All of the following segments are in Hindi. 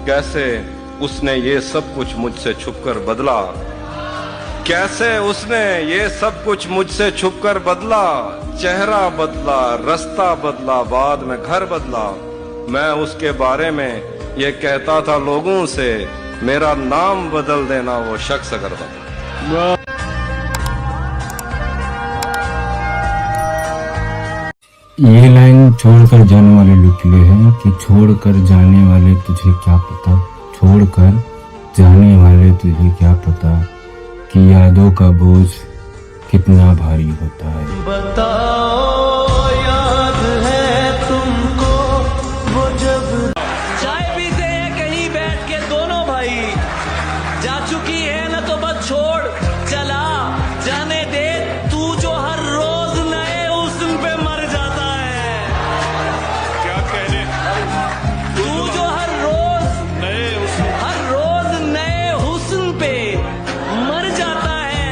कैसे उसने ये सब कुछ मुझसे छुपकर बदला, कैसे उसने ये सब कुछ मुझसे छुपकर बदला। चेहरा बदला, रास्ता बदला, बाद में घर बदला। मैं उसके बारे में ये कहता था लोगों से, मेरा नाम बदल देना वो शख्स अगर बदला। ये लाइन छोड़कर जाने वाले लोग के लिए है कि छोड़कर जाने वाले तुझे क्या पता, छोड़कर जाने वाले तुझे क्या पता कि यादों का बोझ कितना भारी होता है। बताओ याद है तुमको वो जब चाय पीते हैं कहीं बैठ के दोनों भाई, जा चुकी है ना तो बस छोड़, चला जाने दे तू जो हर रोज नए हुस्न पे मर जाता है। क्या कहने, तू जो हर रोज नए हुस्न पे मर जाता है,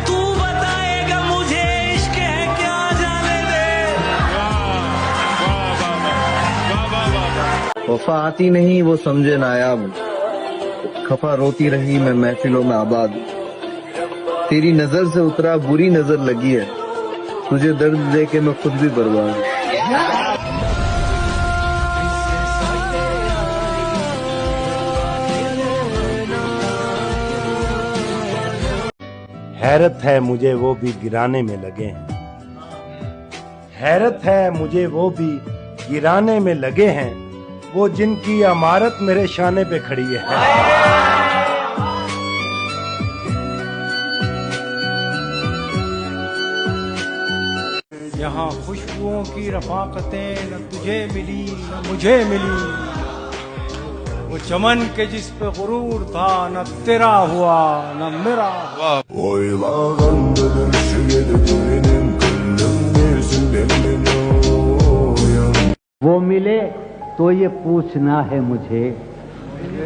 तू बताएगा मुझे इश्क है क्या, जाने दे। वफा आती नहीं वो समझे नायाब, खफा रोती रही मैं महफिलों में आबाद। तेरी नजर से उतरा बुरी नजर लगी है, तुझे दर्द दे के मैं खुद भी बर्बाद। हैरत है मुझे वो भी गिराने में लगे हैं, हैरत है मुझे वो भी गिराने में लगे हैं, वो जिनकी इमारत मेरे शाने पे खड़ी है। यहाँ खुशबुओं की रफाकतें न तुझे मिली न मुझे मिली, वो चमन के जिस पे गुरूर था न तेरा हुआ न मेरा हुआ। वो मिले तो ये पूछना है मुझे,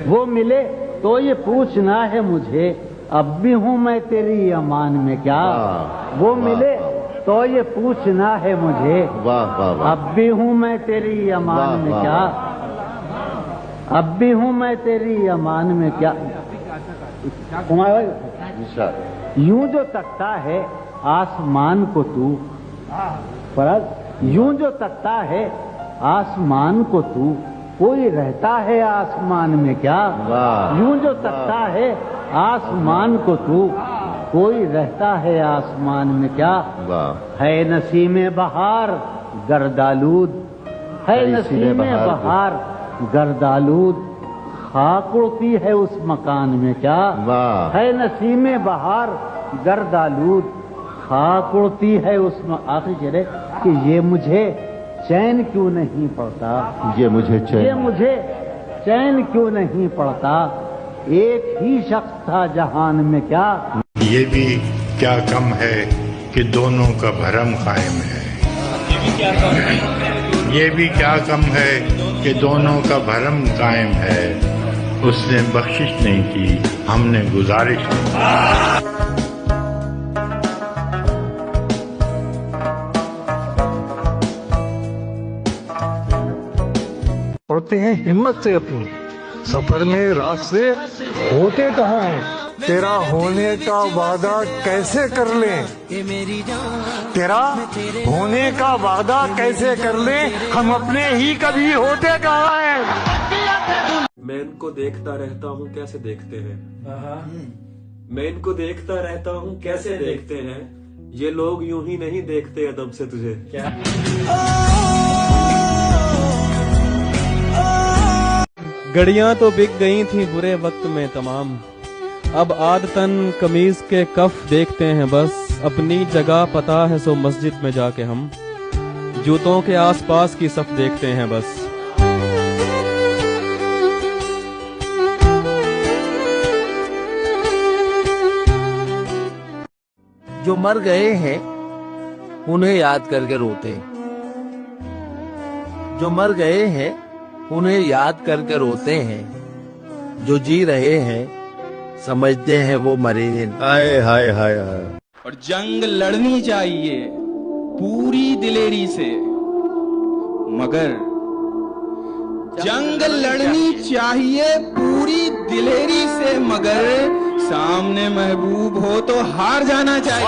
वो मिले तो ये पूछना है मुझे, अब भी हूँ मैं तेरी अमान में क्या। वो मिले तो ये पूछना है मुझे, अब भी हूँ मैं तेरी अमान में क्या, अब भी हूँ मैं तेरी अमान में क्या। यूं जो तकता है आसमान को तू, पर यूं जो तकता है आसमान को तू, कोई रहता है आसमान में क्या। यूं जो तकता है आसमान को तू, कोई रहता है आसमान में क्या। है नसीमे बहार गर्दालूद, है नसीमे बहार गर्दालूद, खाक उड़ती है उस मकान में क्या। है नसीमे बहार गर्दालूद, खाक उड़ती है उस आखिरी चले कि ये मुझे चैन क्यों नहीं पड़ता, ये मुझे चैन क्यों नहीं पड़ता, एक ही शख्स था जहान में क्या। ये भी क्या कम है कि दोनों का भरम कायम है, ये भी क्या कम है कि दोनों का भरम कायम है। उसने बख्शिश नहीं की, हमने गुजारिश की। पढ़ते हैं हिम्मत से अपनी सफर में रास्ते होते कहाँ हैं। तेरा होने का वादा कैसे कर लें, तेरा होने का वादा कैसे कर लें, हम अपने ही कभी होते कहाँ हैं। मैं इनको देखता रहता हूँ कैसे देखते हैं, मैं इनको देखता रहता हूँ कैसे देखते हैं, ये लोग यूं ही नहीं देखते अदब से तुझे। क्या घड़ियां तो बिक गई थी बुरे वक्त में तमाम, अब आदतन कमीज के कफ देखते हैं बस, अपनी जगह पता है सो मस्जिद में जाके हम जूतों के आसपास की सफ देखते हैं बस। जो मर गए हैं उन्हें याद करके रोते हैं, जो मर गए हैं उन्हें याद करके रोते हैं, जो जी रहे हैं समझते हैं वो मरे नहीं। हाय हाय हाय हाय। और जंग लड़नी चाहिए पूरी दिलेरी से, मगर जंग लड़नी चाहिए पूरी दिलेरी से, मगर सामने महबूब हो तो हार जाना चाहिए।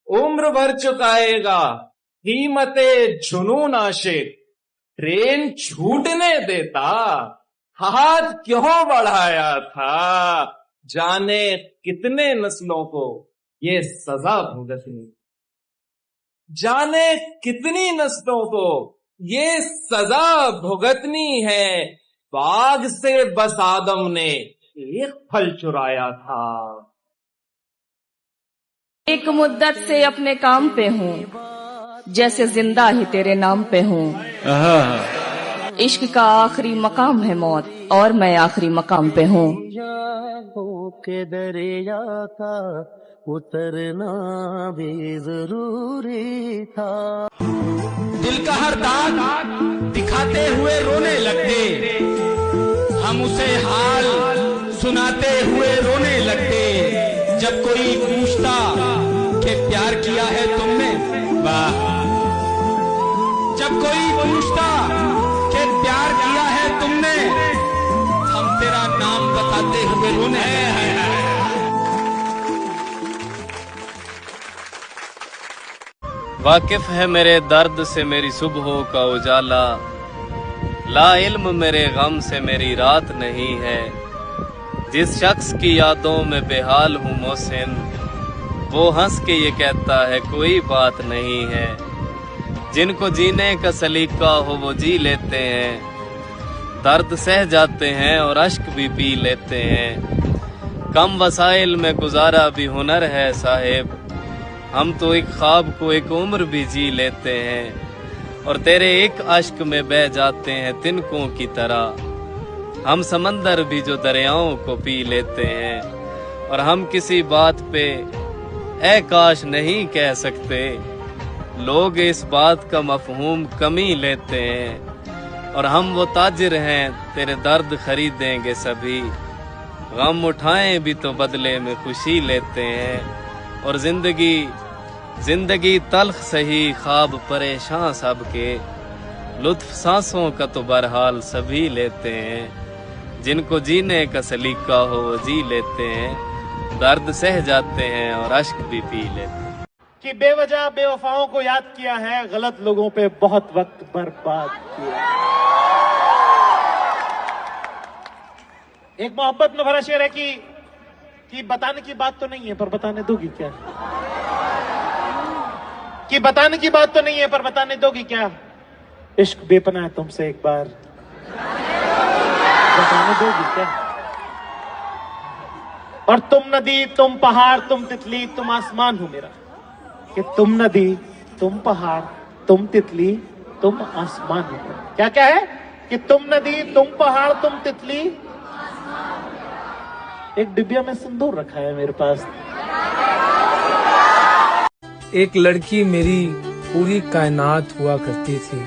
उम्र भर चुकाएगा कीमते जुनून आशिक, ट्रेन छूटने देता हाथ क्यों बढ़ाया था, जाने कितने नस्लों को ये सजा भुगतनी, जाने कितनी नस्लों को ये सजा भुगतनी है। बाग से बस आदम ने एक फल चुराया था। एक मुद्दत से अपने काम पे हूँ, जैसे जिंदा ही तेरे नाम पे हूँ। इश्क का आखिरी मकाम है मौत, और मैं आखिरी मकाम पे हूँ। के दरिया का उतरना भी जरूरी था। दिल का हर दाग दिखाते हुए रोने लगते, हम उसे हाल सुनाते हुए रोने लगते। जब कोई पूछता कि प्यार किया है तुमने, वाह, जब कोई पूछता कि प्यार किया है तुमने, हम तेरा नाम बताते हुए रोने हैं। वाकिफ है मेरे दर्द से मेरी सुबह का उजाला, ला इल्म मेरे गम से मेरी रात नहीं है। जिस शख्स की यादों में बेहाल हूँ मोहसिन, वो हंस के ये कहता है कोई बात नहीं है। जिनको जीने का सलीका हो वो जी लेते हैं, दर्द सह जाते हैं और अश्क भी पी लेते हैं। कम वसाइल में गुजारा भी हुनर है साहिब, हम तो एक ख्वाब को एक उम्र भी जी लेते हैं। और तेरे एक अश्क में बह जाते हैं तिनकों की तरह, हम समंदर भी जो दरियाओं को पी लेते हैं। और हम किसी बात पे ऐ काश नहीं कह सकते, लोग इस बात का मफहूम कमी लेते हैं। और हम वो ताजिर हैं तेरे दर्द खरीदेंगे सभी, गम उठाएं भी तो बदले में खुशी लेते हैं। और जिंदगी तल्ख सही ख्वाब परेशान सबके, लुत्फ सांसों का तो बहरहाल सभी लेते हैं। जिनको जीने का सलीका हो वो जी लेते हैं, दर्द सह जाते हैं और अश्क भी पी लेते हैं। कि बेवजह बेवफाओं को याद किया है, गलत लोगों पे बहुत वक्त बर्बाद किया। एक मोहब्बत में भरा शेर है कि बताने की बात तो नहीं है पर बताने दोगी क्या, कि बताने की बात तो नहीं है पर बताने दोगी क्या। इश्क बेपनाह है तुमसे एक बार बताने दोगी क्या। और तुम नदी तुम पहाड़ तुम तितली तुम आसमान हो मेरा, कि तुम नदी तुम पहाड़ तुम तितली तुम आसमान हो मेरा। क्या क्या है कि तुम नदी तुम पहाड़ तुम तितली। एक डिब्बिया में सिंदूर रखा है मेरे पास। एक लड़की मेरी पूरी कायनात हुआ करती थी,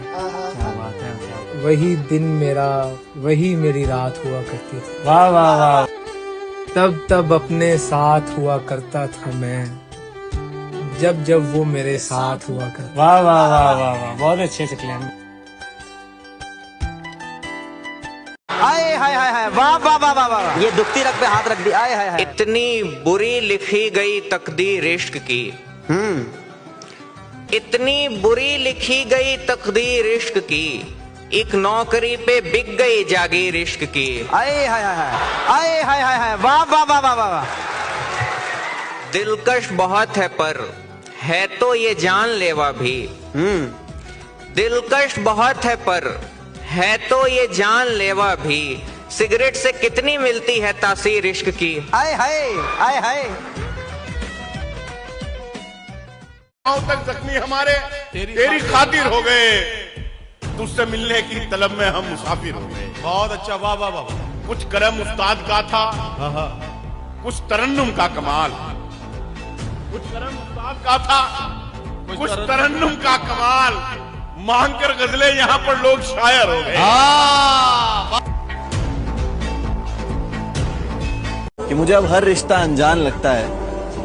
वही दिन मेरा वही मेरी रात हुआ करती थी। वाह वाह वाह। तब अपने साथ हुआ करता था मैं, जब वो मेरे साथ हुआ करता। वाह वाह वाह वाह वाह, बहुत अच्छे से क्लेम। आए हाय हाय हाय, वाह वाह वाह वाह वाह, ये दुखती रख पे हाथ रख दी। आए हाय हाय। इतनी बुरी लिखी गई तकदीर इश्क की, इतनी बुरी लिखी गई तकदीर इश्क की, एक नौकरी पे बिक गई जागीर इश्क की। आए हाय हाय हाय, आए हाय हाय हाय, वाह वाह वाह वाह वाह। दिलकश बहुत है पर है तो ये जानलेवा भी, दिलकश बहुत है पर है तो ये जानलेवा भी, सिगरेट से कितनी मिलती है तासीर इश्क की। आए हाय आए हाय। तक जख्मी हमारे तेरी खातिर हो गए, तुझसे मिलने की तलब में हम मुसाफिर हो गए। बहुत अच्छा, वाह वाह वाह। कुछ करम उस्ताद का था, कुछ तरन्नुम का कमाल, कुछ करम उस्ताद का था, कुछ तरन्नुम का कमाल, मांग कर गजलें यहाँ पर लोग शायर हो गए। कि मुझे अब हर रिश्ता अनजान लगता है,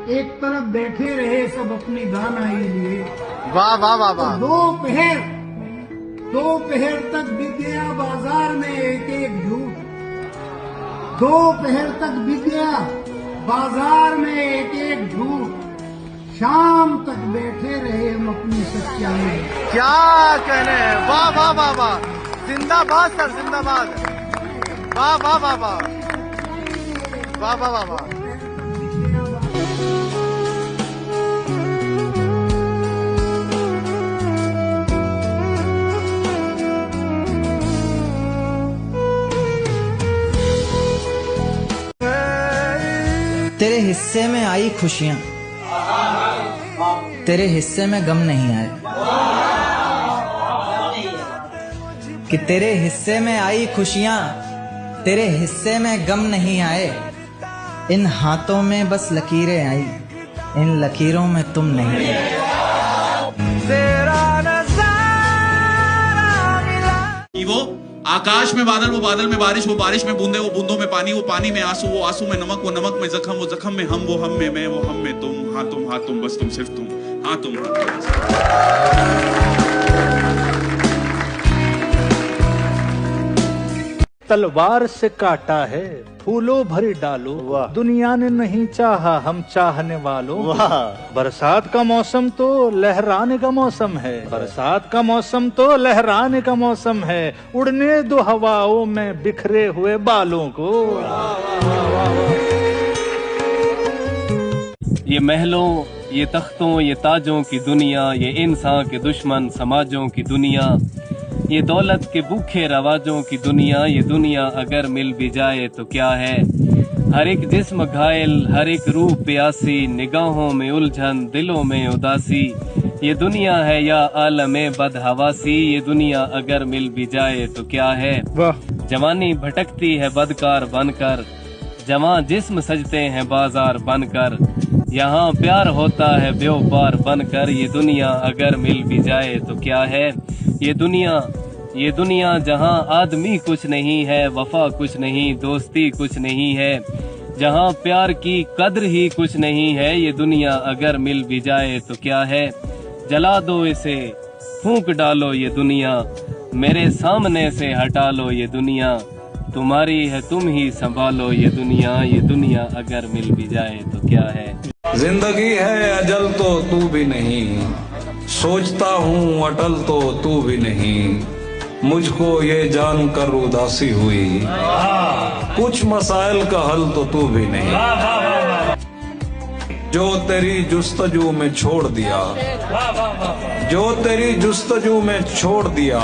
एक तरफ बैठे रहे सब अपनी दानाई लिए। वाह वाह वाह वाह। दोपहर तक बिक गया बाजार में एक एक झूठ। दोपहर तक बिक गया बाजार में एक एक झूठ। शाम तक बैठे रहे हम अपनी सच्चाई। क्या कहने हैं, वाह वाह वाह वाह, जिंदाबाद सर जिंदाबाद, वाह वाह वाह वाह वाह वाह वाह वाह। तेरे हिस्से में आई खुशियां, तेरे हिस्से में गम नहीं आए। कि तेरे हिस्से में आई खुशियां, तेरे हिस्से में गम नहीं आए। इन हाथों में बस लकीरें आई, इन लकीरों में तुम नहीं आए। वो आकाश में बादल, वो बादल में बारिश, वो बारिश में बूंदे, वो बूंदों में पानी, वो पानी में आंसू, वो आंसू में नमक, वो नमक में जख्म, वो जख्म में हम, वो हम में मैं, वो हम में तुम। हाँ तुम बस तुम, सिर्फ तुम, हाँ तुम। तलवार से काटा है, फूलों भरी डालो, दुनिया ने नहीं चाहा हम चाहने वालों। बरसात का मौसम तो लहराने का मौसम है, बरसात का मौसम तो लहराने का मौसम है। उड़ने दो हवाओं में बिखरे हुए बालों को। ये महलों, ये तख्तों, ये ताजों की दुनिया, ये इंसान के दुश्मन समाजों की दुनिया, ये दौलत के भूखे रवाजों की दुनिया, ये दुनिया अगर मिल भी जाए तो क्या है। हर एक जिस्म घायल, हर एक रूह प्यासी, निगाहों में उलझन, दिलों में उदासी। ये दुनिया है या आलमे बदहवासी, ये दुनिया अगर मिल भी जाए तो क्या है। जवानी भटकती है बदकार बनकर, जवां जिस्म सजते हैं बाजार बनकर। यहाँ प्यार होता है बेवफार बनकर, ये दुनिया अगर मिल भी जाए तो क्या है। ये दुनिया जहाँ आदमी कुछ नहीं है, वफा कुछ नहीं, दोस्ती कुछ नहीं है, जहाँ प्यार की कद्र ही कुछ नहीं है। ये दुनिया अगर मिल भी जाए तो क्या है। जला दो इसे, फूंक डालो ये दुनिया, मेरे सामने से हटा लो ये दुनिया। तुम्हारी है तुम ही संभालो ये दुनिया अगर मिल भी जाए तो क्या है। जिंदगी है अजल तो तू भी नहीं, सोचता हूँ अटल तो तू भी नहीं। मुझको ये जानकर उदासी हुई, कुछ मसाइल का हल तो तू भी नहीं। जो तेरी जुस्तजू में छोड़ दिया, जो तेरी जुस्तजू में छोड़ दिया,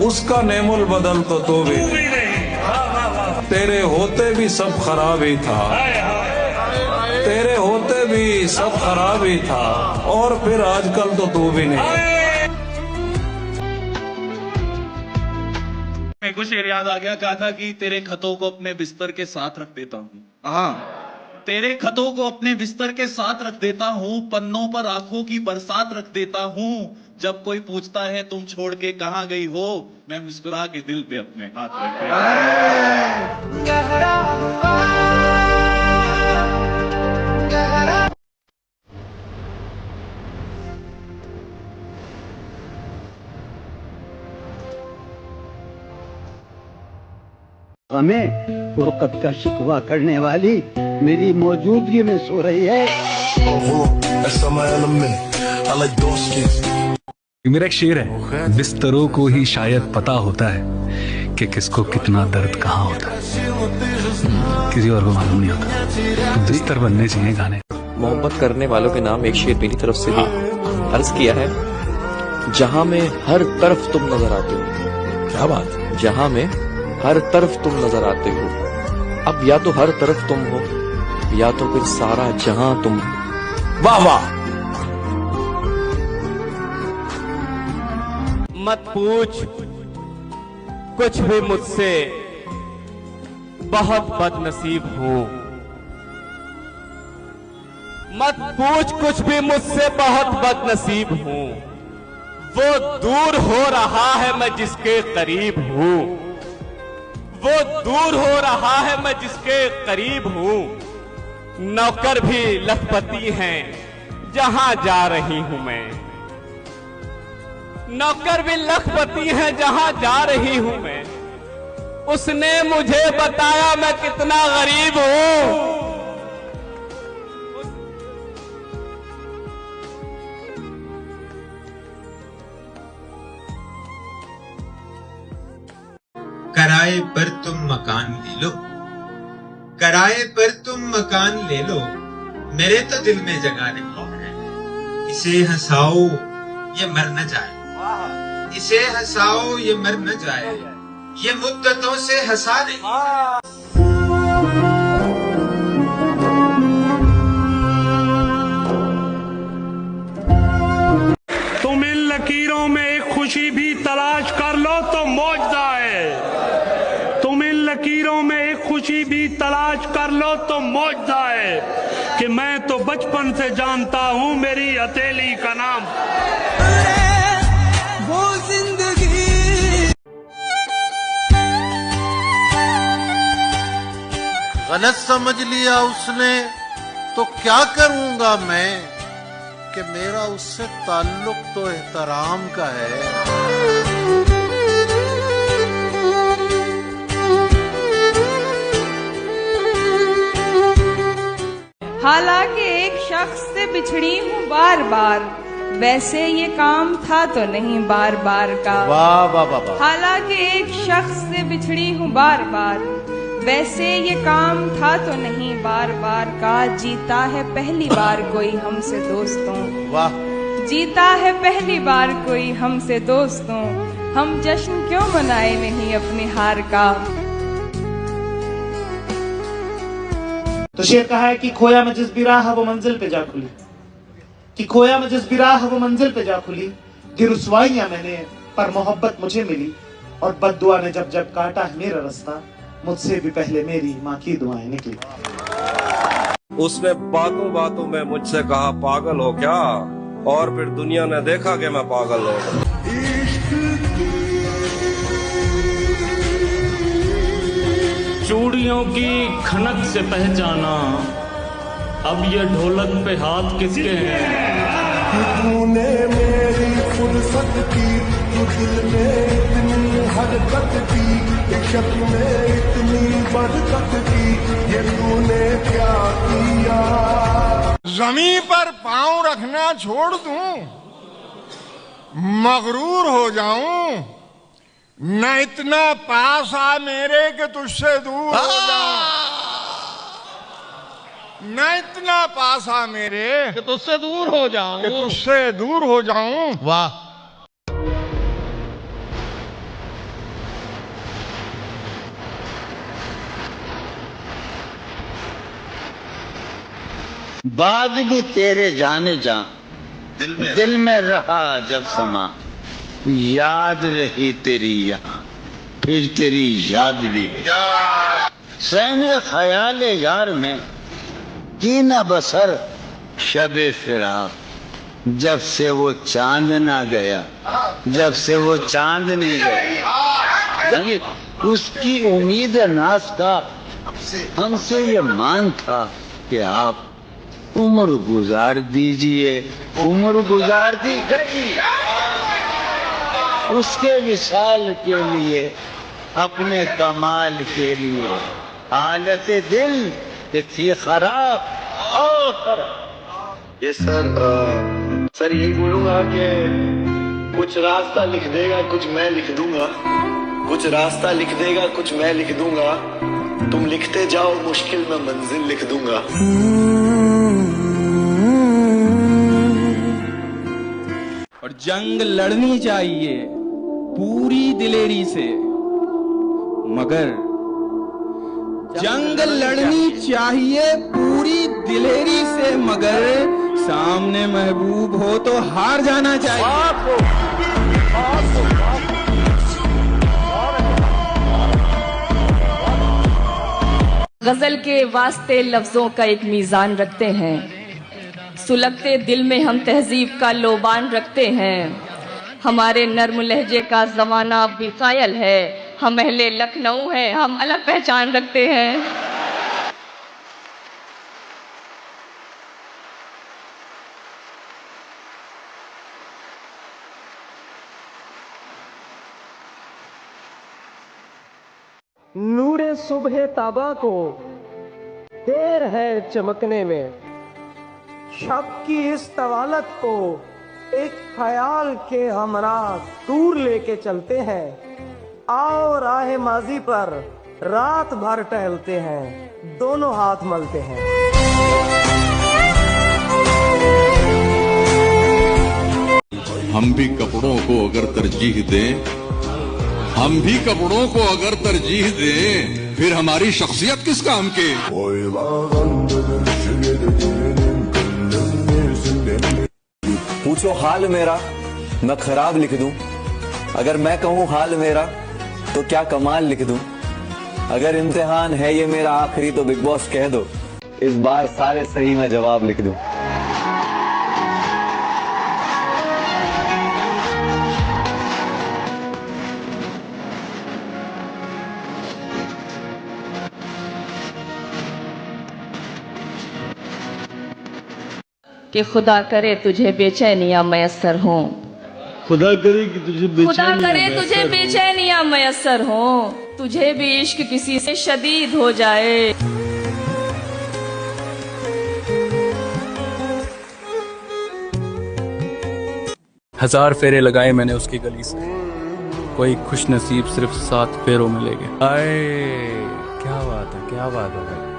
उसका नेमुल बदल तो तू भी नहीं। तेरे होते भी सब खराब ही था, तेरे होते भी सब खराब ही था, और फिर आजकल तो तू भी नहीं। मेरे को शेर याद आ गया, कहा था कि तेरे खतों को अपने बिस्तर के साथ रख देता हूँ। हाँ, तेरे खतों को अपने बिस्तर के साथ रख देता हूँ, पन्नों पर आंखों की बरसात रख देता हूँ। जब कोई पूछता है तुम छोड़ के कहाँ गई हो, मैं मुस्कुरा के दिल पे अपने हाथ रख हमें वक़्त का शिकवा करने वाली मेरी मौजूदगी में सो रही है। मेरा एक शेर है, बिस्तरों को ही शायद पता होता है कि किसको कितना दर्द कहाँ होता है, किसी और को मालूम नहीं होता। तो बिस्तर बनने चाहिए गाने। मोहब्बत करने वालों के नाम एक शेर मेरी तरफ से भी अर्ज किया है। जहां में हर तरफ तुम नजर आते हो। क्या बात। जहां में हर तरफ तुम नजर आते हो। अब या तो हर तरफ तुम हो, या तो फिर सारा जहां तुम। वाह वाह। मत पूछ कुछ भी मुझसे, बहुत बदनसीब हूँ। मत पूछ कुछ भी मुझसे, बहुत बदनसीब हूँ। वो दूर हो रहा है मैं जिसके करीब हूँ, वो दूर हो रहा है मैं जिसके करीब हूँ। नौकर भी लखपति हैं जहां जा रही हूं मैं। नौकर भी लखपति हैं जहां जा रही हूं मैं। उसने मुझे बताया मैं कितना गरीब हूं। किराए पर तुम मकान ले लो, किराए पर तुम मकान ले लो, मेरे तो दिल में जगह नहीं है। इसे हंसाओ ये मर न जाए, इसे हंसाओ ये मर न जाए, ये मुद्दतों से हंसा नहीं। तुम इन लकीरों में एक खुशी भी तलाश कर लो तो मौजदा है। तुम इन लकीरों में एक खुशी भी तलाश कर लो तो मौजदा है कि मैं तो बचपन से जानता हूँ मेरी हथेली का नाम वो जिंदगी। गलत समझ लिया उसने तो क्या करूंगा मैं कि मेरा उससे ताल्लुक तो एहतराम का है। हालांकि एक शख्स से बिछड़ी हूँ बार बार, वैसे ये काम था तो नहीं बार बार का। वाह वाह वाह वाह। हालांकि एक शख्स से बिछड़ी हूँ बार बार, वैसे ये काम था तो नहीं बार बार का। जीता है पहली बार कोई हमसे दोस्तों, वाह। जीता है पहली बार कोई हमसे दोस्तों, हम जश्न क्यों मनाए नहीं अपनी हार का। तो शेर कहा है कि खोया मैं जिस भी राह वो मंजिल पे जा खुली, कि खोया मैं जिस भी राह वो मंजिल पे जा खुली। दी रुसवाइयां मैंने पर मोहब्बत मुझे मिली, और बद्दुआ ने जब जब काटा है मेरा रास्ता, मुझसे भी पहले मेरी माँ की दुआएं निकली। उसने बातों बातों में मुझसे कहा पागल हो क्या, और फिर दुनिया ने देखा कि मैं पागल हूँ। चूड़ियों की खनक से पहचाना अब ये ढोलक पे हाथ किसके हैं। तूने मेरी फुर्सत की, तू दिल में इतनी हरकत की, इश्क में इतनी बरकत की, ये तूने क्या किया। जमीन पर पांव रखना छोड़ दूं, मगरूर हो जाऊं, न इतना पास आ मेरे कि तुझसे दूर हो जाऊं, न इतना पास आ मेरे कि तुझसे दूर हो जाऊं, कि तुझसे दूर हो जाऊं। वाह। बाद भी तेरे जाने जा दिल में रहा जब समा, याद रही तेरी यहाँ फिर तेरी याद भी। सहने ख्याल यार में की न बसर शबे फिराक, जब से वो चांद ना गया, जब से वो चांद नहीं गया, उसकी उम्मीद नाज का हमसे ये मान था कि आप उम्र गुजार दीजिए। उम्र गुजार दी गई उसके विशाल के लिए, अपने कमाल के लिए। हालत दिल थी खराब और खराब। ये सर यही बोलूंगा कि कुछ रास्ता लिख देगा कुछ मैं लिख दूंगा, कुछ रास्ता लिख देगा कुछ मैं लिख दूंगा, तुम लिखते जाओ मुश्किल में मंजिल लिख दूंगा। और जंग लड़नी चाहिए पूरी दिलेरी से, मगर जंग लड़नी चाहिए पूरी दिलेरी से, मगर सामने महबूब हो तो हार जाना चाहिए। गजल के वास्ते लफ्जों का एक मीज़ान रखते हैं, सुलगते दिल में हम तहजीब का लोबान रखते हैं। हमारे नर्म लहजे का जमाना अब भी कायल है, हम अहले लखनऊ हैं, हम अलग पहचान रखते हैं। नूरे सुबह ताबा को देर है चमकने में, शब की इस तवालत को एक ख्याल के हमरा दूर लेके चलते हैं। आओ राह माजी पर रात भर टहलते हैं, दोनों हाथ मलते हैं। हम भी कपड़ों को अगर तरजीह दें, हम भी कपड़ों को अगर तरजीह दें, फिर हमारी शख्सियत किस काम के। पूछो हाल मेरा, मैं खराब लिख दूं। अगर मैं कहूँ हाल मेरा तो क्या कमाल लिख दूं। अगर इम्तिहान है ये मेरा आखिरी तो बिग बॉस कह दो, इस बार सारे सही में जवाब लिख दूं। कि खुदा करे तुझे बेचैनियां मयसर हों, खुदा करे कि तुझे खुदा करे तुझे बेचैनियां मयसर हों, तुझे भी इश्क किसी से शदीद हो जाए। हजार फेरे लगाए मैंने उसकी गली से, कोई खुश नसीब सिर्फ 7 फेरों में ले गया। क्या बात है, क्या बात है भाई।